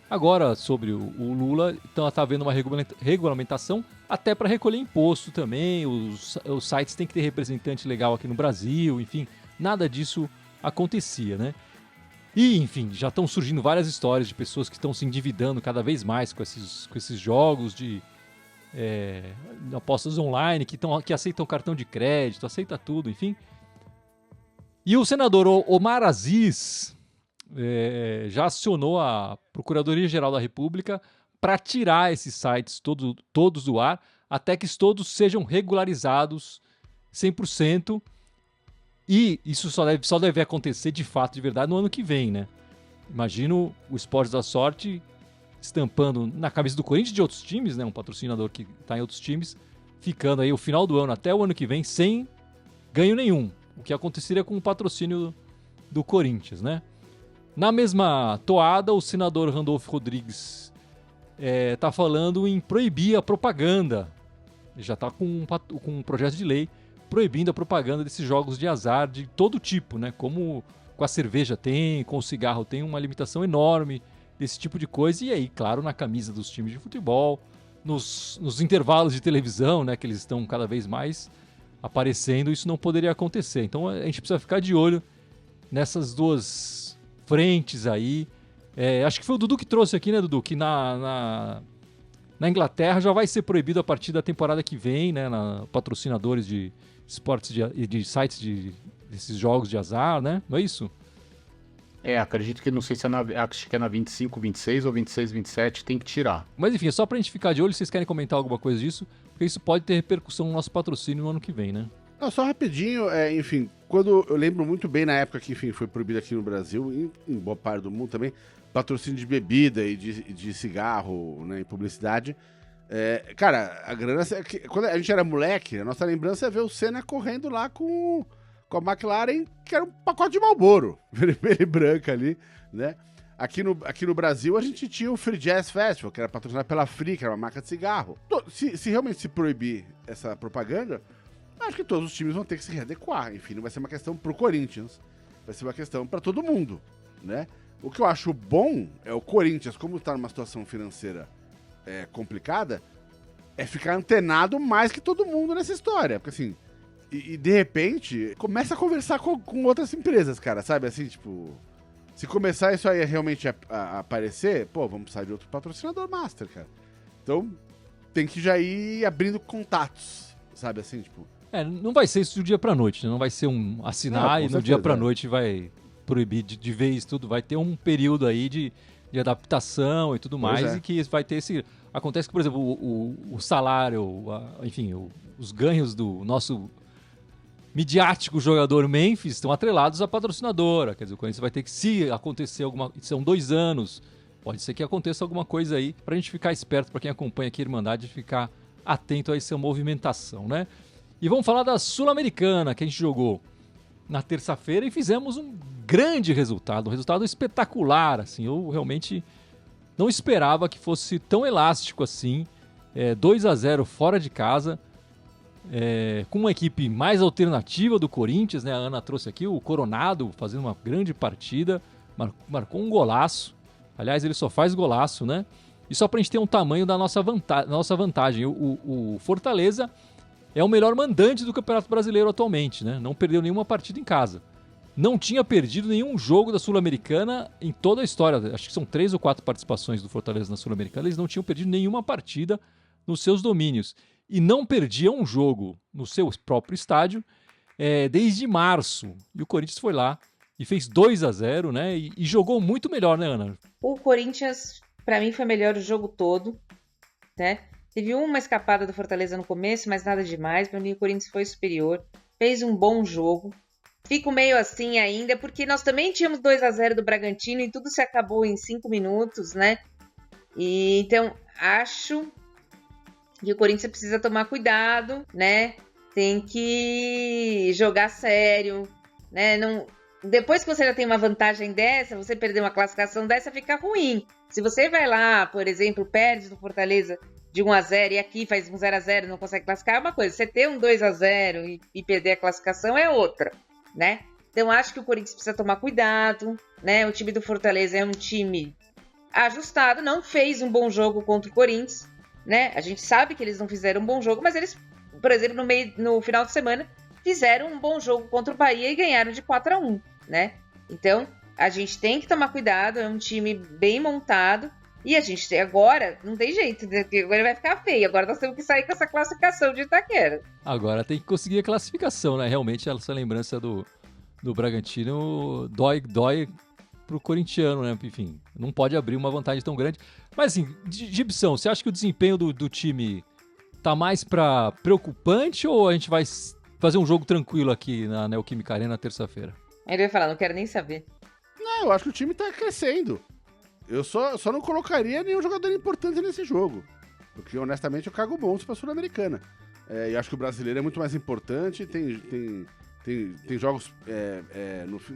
Agora, sobre o Lula, então está havendo uma regulamentação até para recolher imposto também, os sites têm que ter representante legal aqui no Brasil, enfim, nada disso acontecia, né? E, enfim, já estão surgindo várias histórias de pessoas que estão se endividando cada vez mais com esses jogos de apostas online, que aceitam cartão de crédito, aceita tudo, enfim. E o senador Omar Aziz já acionou a Procuradoria-Geral da República para tirar esses sites todos do ar, até que todos sejam regularizados 100%. E isso só deve acontecer de fato, de verdade, no ano que vem, né? Imagino o Esportes da Sorte estampando na camisa do Corinthians e de outros times, né? Um patrocinador que está em outros times, ficando aí o final do ano até o ano que vem sem ganho nenhum. O que aconteceria com o patrocínio do Corinthians, né? Na mesma toada, o senador Randolfo Rodrigues está falando em proibir a propaganda. Ele já está com um projeto de lei proibindo a propaganda desses jogos de azar de todo tipo, né? Como com a cerveja tem, com o cigarro tem uma limitação enorme desse tipo de coisa. E aí, claro, na camisa dos times de futebol, nos intervalos de televisão, né? Que eles estão cada vez mais aparecendo, isso não poderia acontecer. Então a gente precisa ficar de olho nessas duas frentes aí. Acho que foi o Dudu que trouxe aqui, né, Dudu? Que na Inglaterra já vai ser proibido a partir da temporada que vem, né? Patrocinadores de esportes e de sites desses jogos de azar, né? Não é isso? Acredito que não sei se acho que é na 25, 26 ou 26, 27, tem que tirar. Mas enfim, é só pra gente ficar de olho, vocês querem comentar alguma coisa disso? Porque isso pode ter repercussão no nosso patrocínio no ano que vem, né? Não, só rapidinho, enfim, quando eu lembro muito bem na época que, enfim, foi proibido aqui no Brasil, em boa parte do mundo também, patrocínio de bebida e de cigarro, né, e publicidade. Cara, a grana, quando a gente era moleque, a nossa lembrança é ver o Senna correndo lá com a McLaren, que era um pacote de Marlboro, vermelho e branca ali, né? Aqui no Brasil, a gente tinha o Free Jazz Festival, que era patrocinado pela Free, que era uma marca de cigarro. Se realmente se proibir essa propaganda, acho que todos os times vão ter que se readequar. Enfim, não vai ser uma questão pro Corinthians, vai ser uma questão para todo mundo, né? O que eu acho bom é o Corinthians, como tá numa situação financeira complicada, é ficar antenado mais que todo mundo nessa história. Porque assim, e de repente, começa a conversar com outras empresas, cara, sabe? Assim, tipo, se começar isso aí realmente a aparecer, pô, vamos precisar de outro patrocinador master, cara. Então, tem que já ir abrindo contatos, sabe? Assim, tipo... não vai ser isso do dia pra noite, né? Não vai ser assinar e no dia pra noite vai proibir de vez tudo. Vai ter um período aí de adaptação e tudo mais, e que vai ter esse... Acontece que, por exemplo, o salário, enfim, os ganhos do nosso midiático jogador Memphis estão atrelados à patrocinadora. Quer dizer, o Corinthians vai ter que, se acontecer são 2 anos, pode ser que aconteça alguma coisa aí, pra gente ficar esperto, pra quem acompanha aqui a Irmandade, ficar atento a essa movimentação, né? E vamos falar da Sul-Americana, que a gente jogou na terça-feira e fizemos um grande resultado, um resultado espetacular, assim. Eu realmente não esperava que fosse tão elástico assim 2-0 fora de casa, com uma equipe mais alternativa do Corinthians, né? A Ana trouxe aqui o Coronado fazendo uma grande partida, marcou um golaço. Aliás, ele só faz golaço, né? E só pra gente ter um tamanho da nossa vantagem. O Fortaleza é o melhor mandante do Campeonato Brasileiro atualmente, né? Não perdeu nenhuma partida em casa. Não tinha perdido nenhum jogo da Sul-Americana em toda a história. Acho que são 3 ou 4 participações do Fortaleza na Sul-Americana. Eles não tinham perdido nenhuma partida nos seus domínios. E não perdia um jogo no seu próprio estádio desde março. E o Corinthians foi lá e fez 2-0, né? E jogou muito melhor, né, Ana? O Corinthians, pra mim, foi melhor o jogo todo, né? Teve uma escapada do Fortaleza no começo, mas nada demais. Pra mim, o Corinthians foi superior. Fez um bom jogo. Fico meio assim ainda, porque nós também tínhamos 2-0 do Bragantino e tudo se acabou em 5 minutos, né? E então, acho que o Corinthians precisa tomar cuidado, né? Tem que jogar sério, né? Não... Depois que você já tem uma vantagem dessa, você perder uma classificação dessa fica ruim. Se você vai lá, por exemplo, perde do Fortaleza de 1-0 e aqui faz um 0-0 e não consegue classificar, é uma coisa. Você ter um 2-0 e perder a classificação é outra, né? Então acho que o Corinthians precisa tomar cuidado, né? O time do Fortaleza é um time ajustado, não fez um bom jogo contra o Corinthians, né? A gente sabe que eles não fizeram um bom jogo, mas eles, por exemplo, no final de semana, fizeram um bom jogo contra o Bahia e ganharam de 4-1, né? Então, a gente tem que tomar cuidado, é um time bem montado, e a gente agora, não tem jeito, né? Agora vai ficar feio, agora nós temos que sair com essa classificação de Itaquera. Agora tem que conseguir a classificação, né? Realmente, essa lembrança do Bragantino dói pro corintiano, né? Enfim, não pode abrir uma vantagem tão grande. Mas assim, Gibson, você acha que o desempenho do time tá mais pra preocupante ou a gente vai fazer um jogo tranquilo aqui na Neoquímica Arena na terça-feira? Ele vai falar, não quero nem saber. Não, eu acho que o time tá crescendo. Eu só não colocaria nenhum jogador importante nesse jogo. Porque, honestamente, eu cago bons pra Sul-Americana. E acho que o brasileiro é muito mais importante. Tem jogos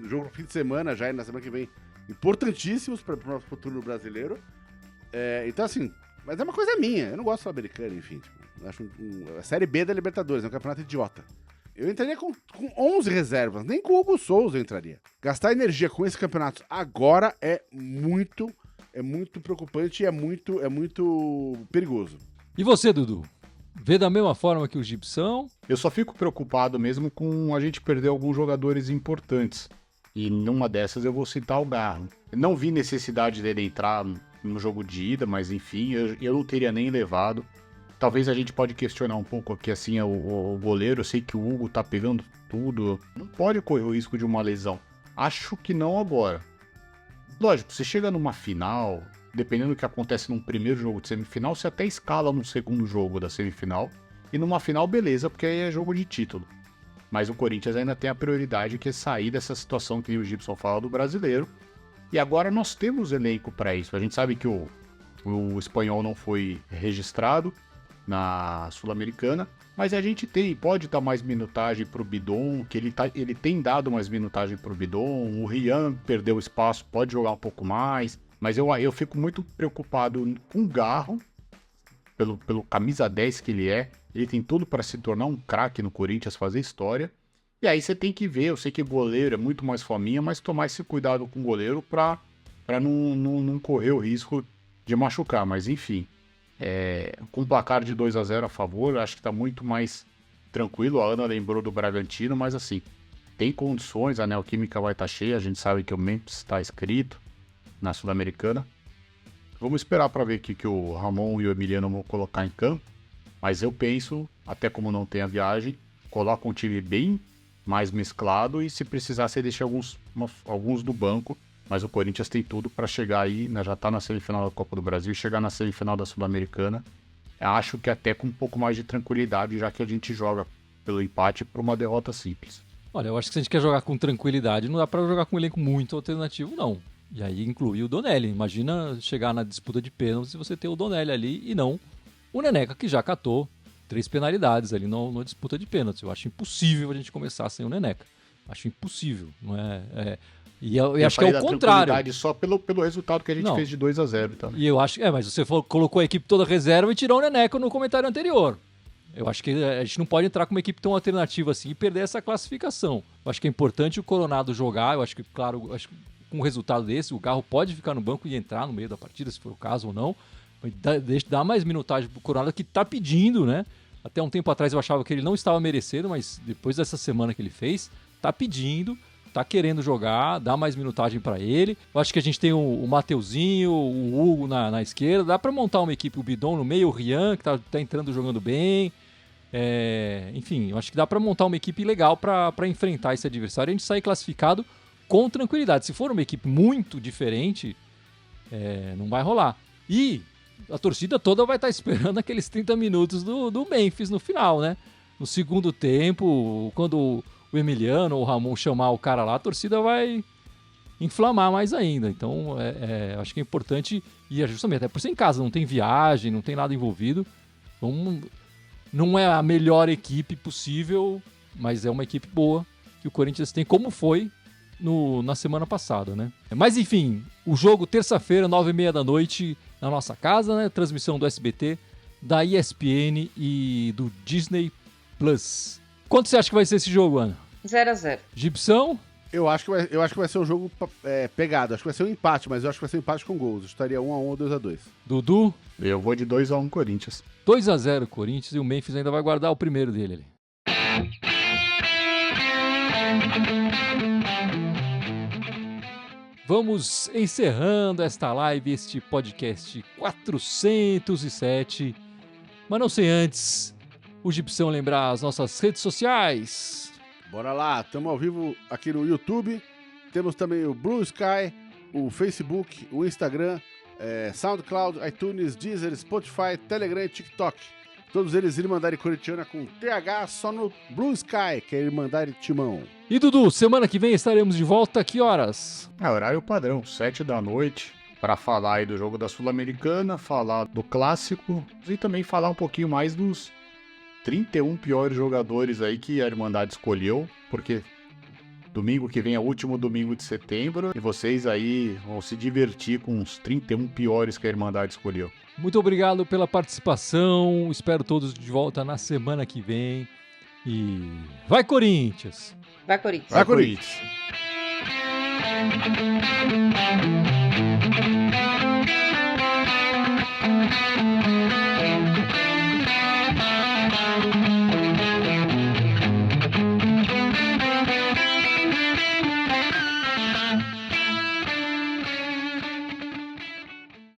jogo no fim de semana, já na semana que vem, importantíssimos para o nosso futuro brasileiro. Então, assim, mas é uma coisa minha. Eu não gosto da Sul-Americana, enfim. Eu acho a Série B da Libertadores, é um campeonato idiota. Eu entraria com 11 reservas, nem com o Hugo Souza eu entraria. Gastar energia com esse campeonato agora é muito preocupante e é muito perigoso. E você, Dudu? Vê da mesma forma que o Gibson? Eu só fico preocupado mesmo com a gente perder alguns jogadores importantes. E numa dessas eu vou citar o Garro. Eu não vi necessidade dele entrar no jogo de ida, mas enfim, eu não teria nem levado. Talvez a gente pode questionar um pouco aqui, assim, o goleiro. Eu sei que o Hugo tá pegando tudo. Não pode correr o risco de uma lesão. Acho que não agora. Lógico, você chega numa final, dependendo do que acontece num primeiro jogo de semifinal, você até escala no segundo jogo da semifinal. E numa final, beleza, porque aí é jogo de título. Mas o Corinthians ainda tem a prioridade, que é sair dessa situação que o Gibson fala do brasileiro. E agora nós temos elenco para isso. A gente sabe que o espanhol não foi registrado na Sul-Americana, mas a gente pode dar mais minutagem pro Bidon, que ele tem dado mais minutagem pro Bidon. O Rian perdeu espaço, pode jogar um pouco mais, mas eu fico muito preocupado com o Garro, pelo camisa 10 que ele é. Ele tem tudo para se tornar um craque no Corinthians, fazer história. E aí você tem que ver, eu sei que goleiro é muito mais fominha, mas tomar esse cuidado com o goleiro para não correr o risco de machucar, mas enfim. Com um placar de 2-0 a favor, acho que tá muito mais tranquilo. A Ana lembrou do Bragantino, mas assim, tem condições, a Neoquímica vai estar cheia, a gente sabe que o Memphis está inscrito na Sul-Americana. Vamos esperar para ver o que o Ramon e o Emiliano vão colocar em campo, mas eu penso, até como não tem a viagem, coloca um time bem mais mesclado e se precisar você deixa alguns do banco. Mas o Corinthians tem tudo para chegar aí, né, já está na semifinal da Copa do Brasil e chegar na semifinal da Sul-Americana. Acho que até com um pouco mais de tranquilidade, já que a gente joga pelo empate para uma derrota simples. Olha, eu acho que se a gente quer jogar com tranquilidade, não dá para jogar com um elenco muito alternativo, não. E aí incluir o Donelli. Imagina chegar na disputa de pênaltis e você ter o Donelli ali e não o Neneca, que já catou 3 penalidades ali na disputa de pênaltis. Eu acho impossível a gente começar sem o Neneca. Acho impossível, não é? E eu acho que é o contrário. Só pelo resultado que a gente fez de 2-0 também. E eu acho mas você colocou a equipe toda reserva e tirou o Neneco no comentário anterior. Eu acho que a gente não pode entrar com uma equipe tão alternativa assim e perder essa classificação. Eu acho que é importante o Coronado jogar. Eu acho que, claro, com um resultado desse, o Garro pode ficar no banco e entrar no meio da partida, se for o caso ou não. Dá mais minutagem pro Coronado, que tá pedindo, né? Até um tempo atrás eu achava que ele não estava merecendo, mas depois dessa semana que ele fez, tá pedindo, tá querendo jogar, dá mais minutagem para ele. Eu acho que a gente tem o Mateuzinho, o Hugo na esquerda, dá para montar uma equipe, o Bidon no meio, o Rian, que tá entrando jogando bem. Enfim, eu acho que dá para montar uma equipe legal para enfrentar esse adversário e a gente sair classificado com tranquilidade. Se for uma equipe muito diferente, não vai rolar. E a torcida toda vai estar esperando aqueles 30 minutos do Memphis no final, né? No segundo tempo, quando o Emiliano ou o Ramon chamar o cara lá, a torcida vai inflamar mais ainda. Então, acho que é importante ir justamente, até por ser em casa, não tem viagem, não tem nada envolvido. Não é a melhor equipe possível, mas é uma equipe boa que o Corinthians tem, como foi na semana passada, né? Mas enfim, o jogo terça-feira, 9h30 da noite, na nossa casa, né? Transmissão do SBT, da ESPN e do Disney Plus. Quanto você acha que vai ser esse jogo, Ana? 0-0. Gibson? Eu acho que vai ser um jogo pegado. Acho que vai ser um empate, mas eu acho que vai ser um empate com gols. Eu estaria 1-1 ou 2-2. Dudu? Eu vou de 2-1 Corinthians. 2-0 Corinthians e o Memphis ainda vai guardar o primeiro dele ali. Vamos encerrando esta live, este podcast 407. Mas não sei antes, o Gibson lembrar as nossas redes sociais. Bora lá, estamos ao vivo aqui no YouTube. Temos também o Blue Sky, o Facebook, o Instagram, SoundCloud, iTunes, Deezer, Spotify, Telegram e TikTok. Todos eles Irmandade Corintiana com TH só no Blue Sky, que é Irmandade Timão. E Dudu, semana que vem estaremos de volta, que horas? Horário padrão, 7 da noite, para falar aí do jogo da Sul-Americana, falar do Clássico e também falar um pouquinho mais dos 31 piores jogadores aí que a Irmandade escolheu, porque domingo que vem é o último domingo de setembro e vocês aí vão se divertir com os 31 piores que a Irmandade escolheu. Muito obrigado pela participação, espero todos de volta na semana que vem e vai Corinthians! Vai Corinthians! Vai Corinthians!